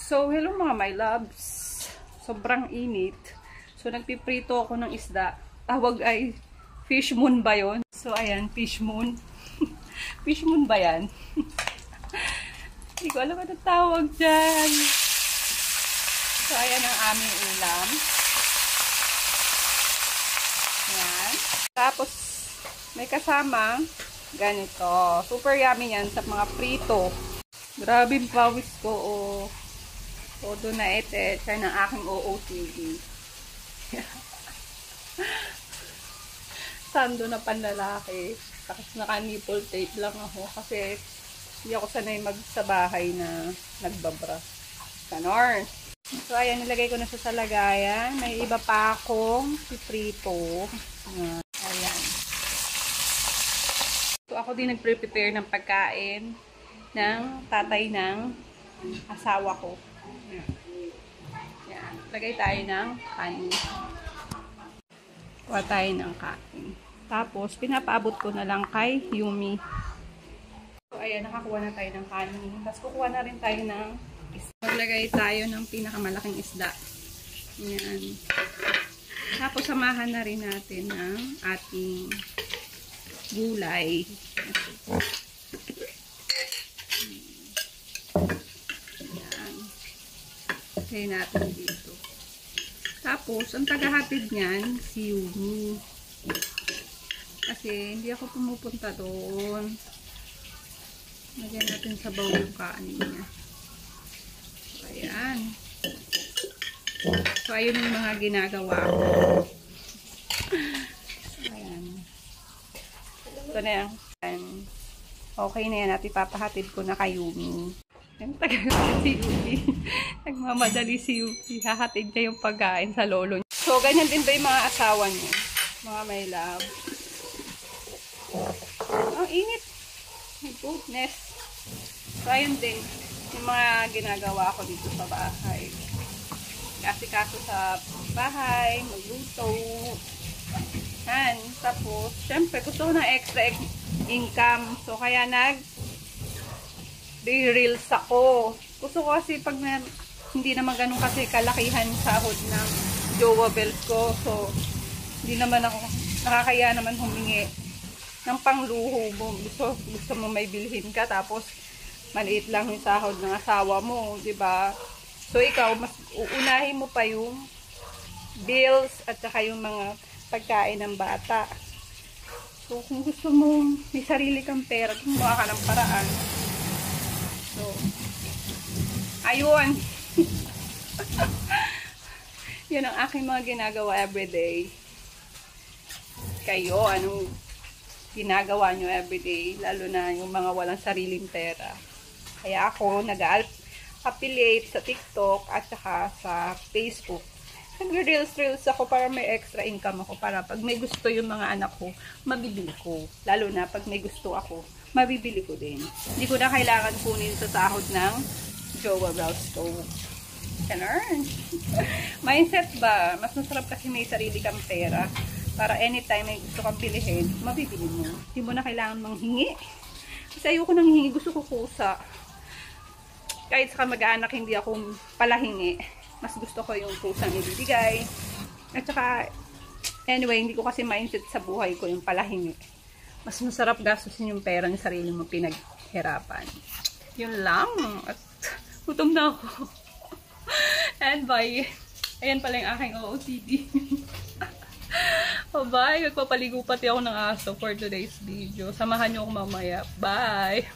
So, hello mga my loves. Sobrang init. So, nagpiprito ako ng isda. Tawag ay fish moon ba yun? So, ayan, fish moon. Fish moon ba yan? Hindi ko alam ano tawag dyan. So, ayan ang aming ulam. Ayan. Tapos, may kasama ganito. Super yummy yan sa mga prito. Grabe yung pawis ko, oh. Todo na ete. Siya ng aking OOTD. Sando na panlalaki. Tapos naka-nipple tape lang ako. Kasi hindi ako sanay magsabahay na nagbabra. Ganon. So, ayan. Nilagay ko na sa lagayan. May iba pa akong piprito. Ayan. So, ako din nagpre-prepare ng pagkain ng tatay ng asawa ko. Yan. Lagay tayo ng kanin. Kuha tayo ng kanin. Tapos, pinapaabot ko na lang kay Yumi. So, ayan, nakakuha na tayo ng kanin. Tapos, kukuha na rin tayo ng isda. Maglagay tayo ng pinakamalaking isda. Yan. Tapos, samahan na rin natin ng ating gulay. Lagay natin dito. Tapos, ang tagahatid niyan, si Yumi. Kasi, hindi ako pumupunta doon. Lagyan natin sa bowl yung kanin niya. So, ayan. So, ayun yung mga ginagawa ko. So, ayan. Ito na yan. Okay na yan. At ipapahatid ko na kay Yumi. Yung taga si Yumi. Nagmamadali si Yumi. Hahatid niya yung pagkain sa lolo niya. So, ganyan din ba yung mga asawa niya? Mga my love. Ang init. My goodness. So, ayun din. Yung mga ginagawa ko dito sa bahay. Kasi kaso sa bahay, magluto. Yan. Tapos, syempre, gusto ko ng extra income. So, kaya reels ako. Gusto ko kasi pag hindi naman ganun kasi kalakihan sahod ng jowa bells ko. So, hindi naman ako nakakaya naman humingi ng pangluho mo. Gusto mo may bilhin ka tapos maliit lang yung sahod ng asawa mo, 'di ba? So, ikaw mas uunahin mo pa yung bills at saka yung mga pagkain ng bata. So, kung gusto mo may sarili kang pera, gumawa ka ng paraan. So, ayun. Yun ang aking mga ginagawa everyday. Kayo, anong ginagawa nyo everyday? Lalo na yung mga walang sariling pera. Kaya ako, nag-affiliate sa TikTok at saka sa Facebook. Nag-reels ako para may extra income ako. Para pag may gusto yung mga anak ko, mabibili ko. Lalo na pag may gusto ako, mabibili ko din. Hindi ko na kailangan kunin sa sahod ng jowa bells ko. Ganun. Mindset ba? Mas masarap kasi may sarili kang pera. Para anytime may gusto kang bilihin, mabibili mo. Hindi mo na kailangan manghingi. Kasi ayoko nang hingi. Gusto ko kusa. Kahit sa kamag-anak, hindi ako palahingi. Mas gusto ko yung kusang ibibigay. At saka, anyway, hindi ko kasi mindset sa buhay ko yung palahingi. Mas masarap gastusin yung pera ng sarili mo pinaghirapan. Yun lang. At gutom na ako. And bye. Ayan pala yung aking OOTD. Oh, bye. Magpapaligo pati ako ng aso for today's video. Samahan nyo ako mamaya. Bye.